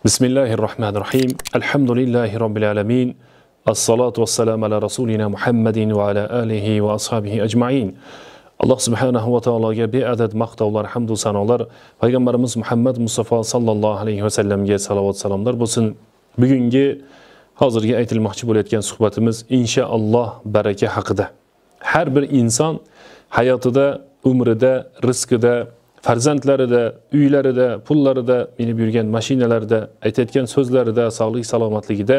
Bismillahirrahmanirrahim. Elhamdülillahi Rabbil alemin. As-salatu was-salamu ala rasulina Muhammadin va ala alihi va ashabihi ajma'in. Alloh subhanahu va taologa beadad maqtovlar, hamd va sanolar, payg'ambarimiz Muhammad Mustafa sallallohu alayhi va sallamga salovat salomlar bo'lsin. Bugungi hozirgi aytilmoqchi bo'layotgan suhbatimiz inshaalloh baraka haqida. Har bir inson hayotida, umrida, rizqida, farzandlarida, uylarida, pullarida, minib yurgan mashinalarida, aytayotgan so'zlarida, sog'lik salomatligida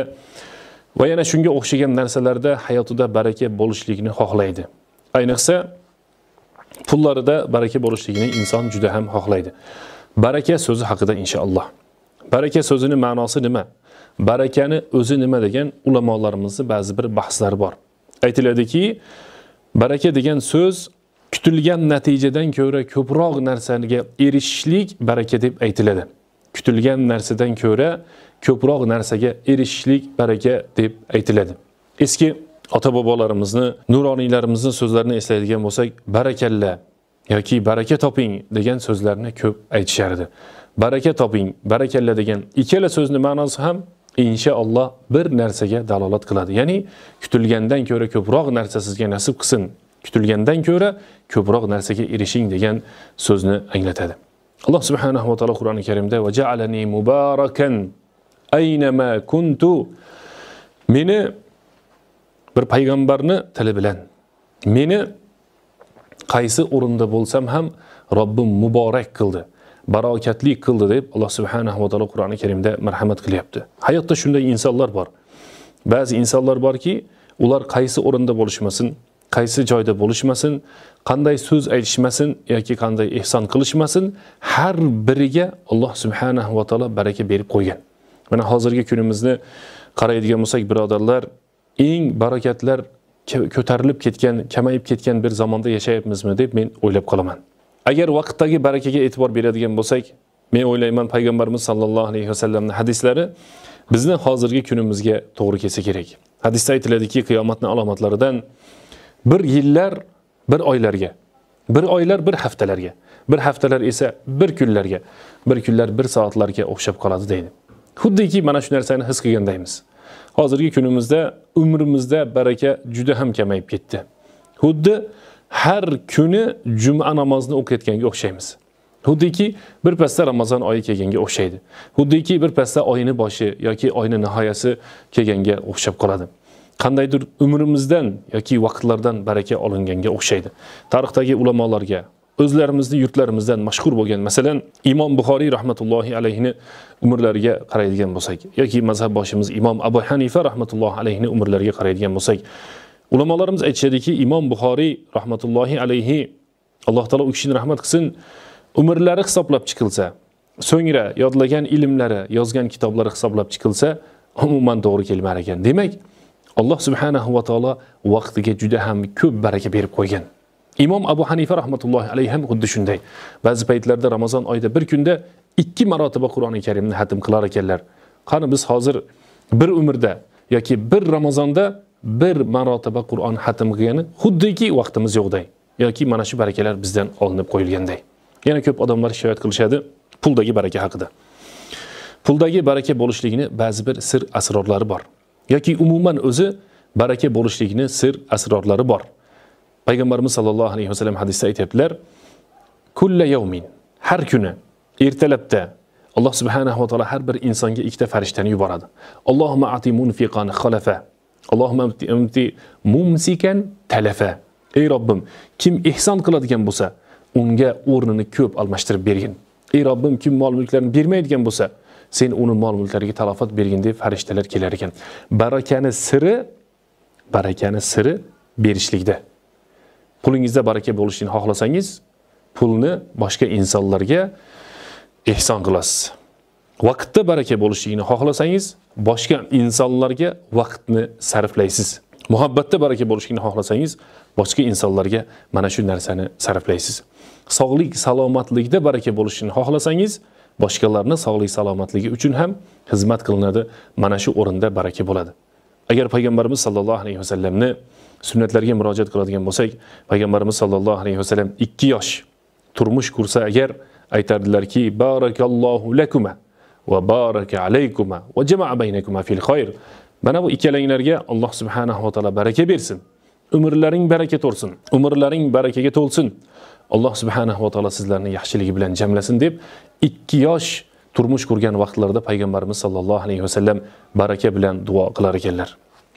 va yana shunga o'xshagan narsalarda hayotida baraka bo'lishligini xohlaydi. Ayniqsa pullarida baraka bo'lishligini inson juda ham xohlaydi. Baraka so'zi haqida inshaalloh. Baraka so'zining ma'nosi nima? Barakani o'zi nima degan ulamolarimizning ba'zi bir bahslari bor. Aytiladiki, baraka degan so'z kutilgan natijadan ko'ra ko'proq narsaga erishishlik baraka deb aytiladi. Kutilgan narsadan ko'ra ko'proq narsaga erishishlik baraka deb aytiladi. Eski ota-bobolarimizni, nuroniylarimizning so'zlarini eslaydigan bo'lsak, barakalla yoki baraka toping degan so'zlarni ko'p aytishardi. Baraka toping, barakalla degan ikkala so'zning ma'nosi ham inshaalloh bir narsaga dalolat qiladi. Ya'ni kutilgandan ko'ra ko'proq narsa sizga nasib qilsin, kutilgandan ko'ra ko'proq narsaga erishing degan so'zni anglatadi. Alloh subhanahu va taolo Qur'oni Karimda va ja'alani mubarakan aynama kuntu, meni bir payg'ambarni tili bilan, meni qaysi o'rinda bo'lsam ham Robbim muborak qildi, barokatli qildi deb Alloh subhanahu va taolo Qur'oni Karimda marhamat qilyapti. Hayotda shunday insonlar bor. Ba'zi insonlar borki, ular qaysi o'rinda bo'lishmasin, qaysi joyda bo'lishmasin, qanday so'z aytishmasin yoki qanday ihson qilishmasin, har biriga Alloh subhanahu va taolo baraka berib qo'ygan. Mana hozirgi kunimizni qaraydigan bo'lsak, birodarlar, eng barakatlar ko'tarilib ketgan, kamayib ketgan bir zamonda yashayapmizmi deb men o'ylab qolaman. Agar vaqtdagi barakaga e'tibor beradigan bo'lsak, men o'ylayman payg'ambarimiz sallallohu alayhi vasallamning hadislari bizni hozirgi kunimizga to'g'ri kelsa kerak. Hadisda aytiladiki, qiyomatning alomatlaridan bir yillar bir oylarga, bir oylar bir haftalarga, bir haftalar esa bir kunlarga, bir kunlar bir soatlarga o'xshab qoladi deydi. Xuddiki mana shu narsani his qilgandaymiz. Hozirgi kunimizda umrimizda baraka juda ham kamayib ketdi. Xuddi har kuni juma namozini o'qiyotganga o'xshaymiz. Xuddiki bir pasda Ramazon oyi kelganga o'xshaydi. Xuddiki bir pasda oyning boshi yoki oyning nihoyasi kelganga o'xshab qoladi. Qandaydir umrimizdan yoki vaqtlardan baraka olinganga o'xshaydi. Tarixdagi ulamolarga, o'zlarimizning yurtlarimizdan mashhur bo'lgan, masalan, Imom Buxoriy rahmatullohi alayhini umrlariga qaraydigan bo'lsak, yoki mazhab boshimiz Imom Abu Hanifa rahmatullohi alayhini umrlariga qaraydigan bo'lsak, ulamolarimiz aytishadiki, Imom Buxoriy rahmatullohi alayhi, Alloh taolo u kishini rahmat qilsin, umrlari hisoblab chiqilsa, so'ngra yodlagan ilmlari, yozgan kitoblari hisoblab chiqilsa, umuman to'g'ri kelmar ekan. Demak, Alloh subhanahu va taolo vaqtiga juda ham ko'p baraka berib qo'ygan. Imom Abu Hanifa rahmatullohi alayhi ham xuddi shunday. Ba'zi paytlarda Ramazon oyida bir kunda 2 marotaba Qur'oni Karimni xatm qilar ekanlar. Qani biz hozir bir umrda yoki bir Ramazonda bir marotaba Qur'on xatm qilgani xuddiki vaqtimiz yo'qday, yoki mana shu barakalar bizdan olinib qo'yilganday. Yana ko'p odamlar shikoyat qilishadi puldagi baraka haqida. Puldagi baraka bo'lishligini ba'zi bir sir asrorlari bor. Yoki umuman o'zi baraka bo'lishligini sir asrorlari bor. Payg'ambarimiz sallallohu alayhi vasallam hadisda aytibdilar, kulla yawmin, har kuni ertalabda Alloh subhanahu va taolo har bir insonga ikkita farishtani yuboradi. Allohumma ati munfiqan khalafa, Allohumma ati mumsikan talafa. Ey Robbim, kim ihson qiladigan bo'lsa, unga o'rnini ko'p almashtirib bergin. Ey Robbim, kim mol-mulklarni bermaydigan bo'lsa, sen uni mol-mulklariga talofat bergin deb farishtalar kelar ekan. Barakani siri berishlikda. Pulingizda baraka bo'lishini xohlasangiz, pulni boshqa insonlarga ihson qilasiz. Vaqtda baraka bo'lishini xohlasangiz, boshqa insonlarga vaqtni sarflaysiz. Muhabbatda baraka bo'lishini xohlasangiz, boshqa insonlarga mana shu narsani sarflaysiz. Sog'lik, salomatlikda baraka bo'lishini xohlasangiz, boshqalarning sog'lik salomatligi uchun ham xizmat qilinadi. Mana shu o'rinda baraka bo'ladi. Agar payg'ambarimiz sallallohu alayhi vasallamni sunnatlarga murojaat qiladigan bo'lsak, payg'ambarimiz sallallohu alayhi vasallam 2 yosh turmush qursa agar aytardilarki, barakallohu lakuma, va baraka alaykuma va jama'a baynakuma fil khayr. Mana bu ikkalanglarga Alloh subhanahu va taolo baraka bersin. Umrlaring baraka to'lsin. Umrlaring barakaga to'lsin. Alloh subhanahu va taolo sizlarni yaxshiligi bilan jamlasin deb 2 yosh turmush qurgan vaqtlarida payg'ambarimiz sollallohu alayhi vasallam baraka bilan duo qilar ekanlar.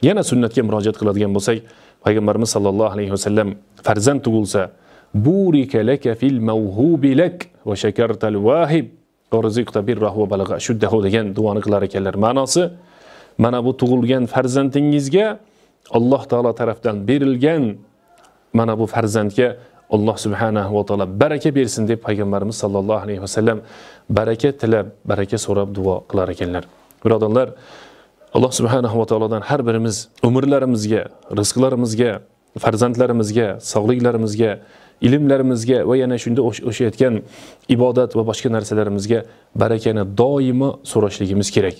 Yana sunnatga murojaat qiladigan bo'lsak, payg'ambarimiz sollallohu alayhi vasallam farzand tug'ilsa, burika laka fil mawhubi lak va shakartal wahib va rizqta birrahu va balagha shuddahu degan duoni qilar ekanlar. Ma'nosi, mana bu tug'ilgan farzandingizga Alloh taolo tarafdan berilgan mana bu farzandga Alloh subhanahu va taolo baraka bersin deb payg'ambarimiz sollallohu alayhi vasallam baraka tilab, baraka so'rab duo qilar ekanlar. Birodarlar, Alloh subhanahu va taolodan har birimiz umrlarimizga, rizqlarimizga, farzandlarimizga, sog'liklarimizga, ilmlarimizga va yana shunda o'sha aytgan ibodat va boshqa narsalarimizga barakani doimo so'rashligimiz kerak.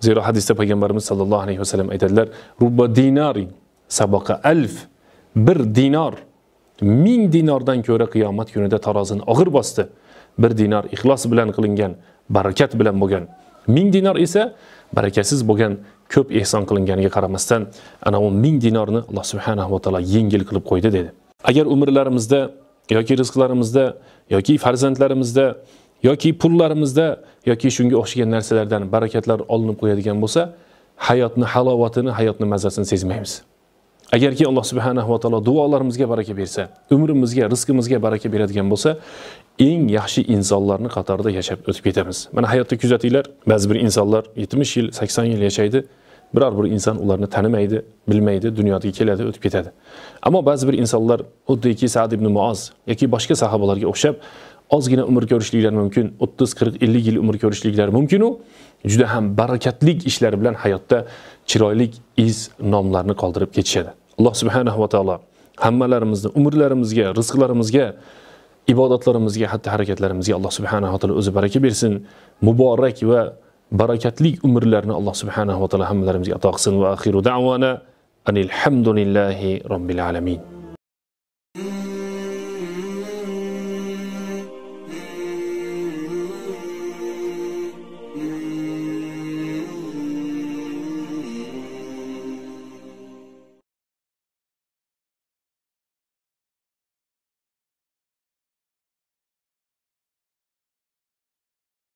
Zero hadisda payg'ambarimiz sollallohu alayhi vasallam aytadilar: "Rubba dinari sabaqa alf." Bir dinar 1000 dinordan ko'ra qiyomat kunida tarozini og'ir bosdi. Bir dinar ixlos bilan qilingan, barakat bilan bo'lgan. 1000 dinar esa barakasiz bo'lgan, ko'p ehson qilinganiga qaramasdan, ana o 1000 dinorni Alloh subhanahu va taolo yengil qilib qo'ydi dedi. Agar umrlarimizda yoki rizqlarimizda yoki farzandlarimizda yoki pullarimizda yoki shunga o'xshagan narsalardan barakatlar olinib qo'yadigan bo'lsa, hayotni halovatini, hayotni mazasini sezmaymiz. Agarki Alloh subhanahu va taolo duolarimizga baraka bersa, umrimizga, rizqimizga baraka beradigan bo'lsa, eng yaxshi insonlarning qatorida yashab o'tib ketamiz. Mana hayotda kuzatinglar, ba'zi bir insonlar 70 yil, 80 yil yashaydi, biror bir inson ularni tanimaydi, bilmaydi, dunyoga keladi, o'tib ketadi. Ammo ba'zi bir insonlar xuddiki Sa'd ibn Muoz yoki boshqa sahobalarga o'xshab ozgina umr ko'rishliklari mumkin, 30, 40, 50 yil umr ko'rishliklari mumkin u juda ham barakatli ishlar bilan hayotda chiroyli iz nomlarni qoldirib ketishadi. Alloh subhanahu va taolo hammalarimizni umrlarimizga, rizqlarimizga, ibodatlarimizga, hatta harakatlarimizga Alloh subhanahu va taolo o'zi baraka bersin. Muborak va barakatli umrlarni Alloh subhanahu va taolo hammalarimizga ato qilsin. Va axiru da'wana anil hamdulillahi robbil alamin.